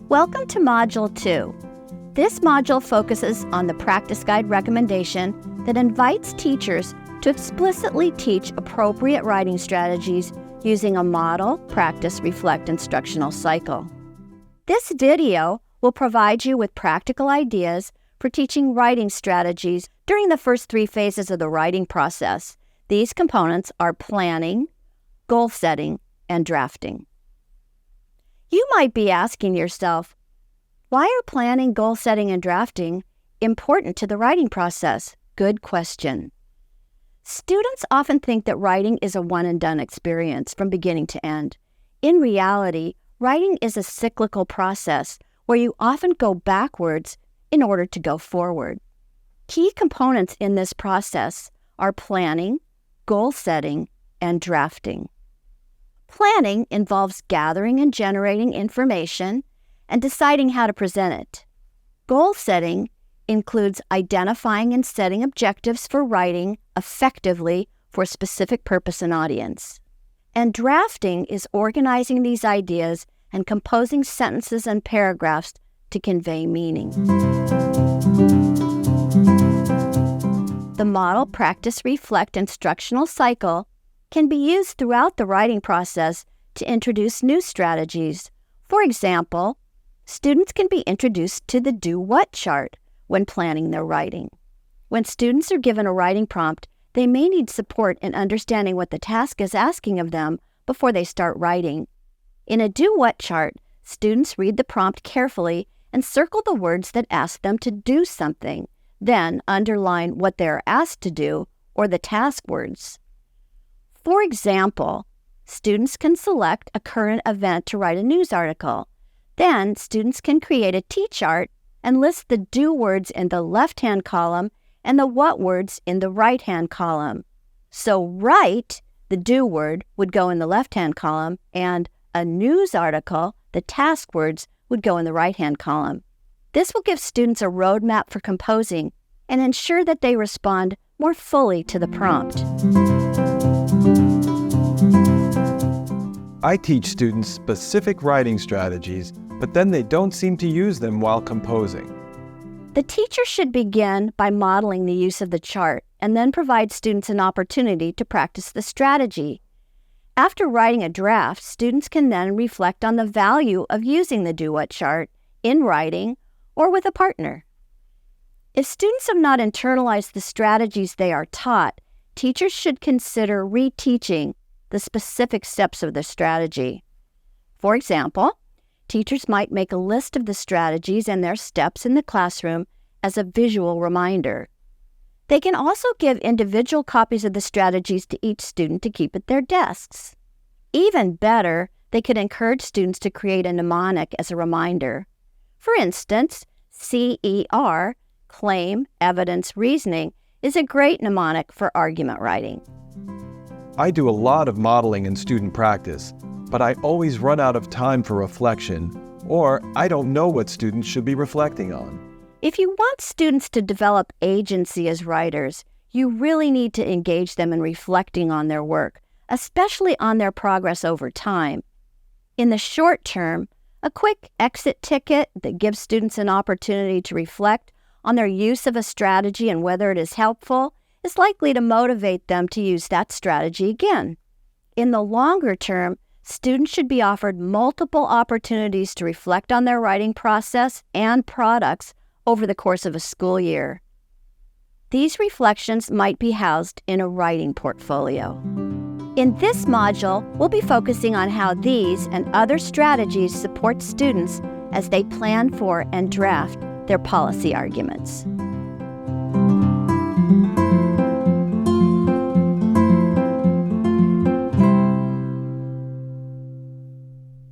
Welcome to Module 2. This module focuses on the practice guide recommendation that invites teachers to explicitly teach appropriate writing strategies using a model, practice, reflect instructional cycle. This video will provide you with practical ideas for teaching writing strategies during the first 3 phases of the writing process. These components are planning, goal setting, and drafting. You might be asking yourself, why are planning, goal setting, and drafting important to the writing process? Good question. Students often think that writing is a one-and-done experience from beginning to end. In reality, writing is a cyclical process where you often go backwards in order to go forward. Key components in this process are planning, goal setting, and drafting. Planning involves gathering and generating information and deciding how to present it. Goal setting includes identifying and setting objectives for writing effectively for a specific purpose and audience. And drafting is organizing these ideas and composing sentences and paragraphs to convey meaning. The model, practice, reflect instructional cycle can be used throughout the writing process to introduce new strategies. For example, students can be introduced to the do-what chart when planning their writing. When students are given a writing prompt, they may need support in understanding what the task is asking of them before they start writing. In a do-what chart, students read the prompt carefully and circle the words that ask them to do something, then underline what they are asked to do or the task words. For example, students can select a current event to write a news article. Then, students can create a T-chart and list the do words in the left-hand column and the what words in the right-hand column. So write, the do word, would go in the left-hand column, and a news article, the task words, would go in the right-hand column. This will give students a roadmap for composing and ensure that they respond more fully to the prompt. I teach students specific writing strategies, but then they don't seem to use them while composing. The teacher should begin by modeling the use of the chart and then provide students an opportunity to practice the strategy. After writing a draft, students can then reflect on the value of using the do-what chart in writing or with a partner. If students have not internalized the strategies they are taught, teachers should consider reteaching the specific steps of the strategy. For example, teachers might make a list of the strategies and their steps in the classroom as a visual reminder. They can also give individual copies of the strategies to each student to keep at their desks. Even better, they could encourage students to create a mnemonic as a reminder. For instance, CER, claim, evidence, reasoning, is a great mnemonic for argument writing. I do a lot of modeling in student practice, but I always run out of time for reflection, or I don't know what students should be reflecting on. If you want students to develop agency as writers, you really need to engage them in reflecting on their work, especially on their progress over time. In the short term, a quick exit ticket that gives students an opportunity to reflect on their use of a strategy and whether it is helpful is likely to motivate them to use that strategy again. In the longer term, students should be offered multiple opportunities to reflect on their writing process and products over the course of a school year. These reflections might be housed in a writing portfolio. In this module, we'll be focusing on how these and other strategies support students as they plan for and draft their policy arguments.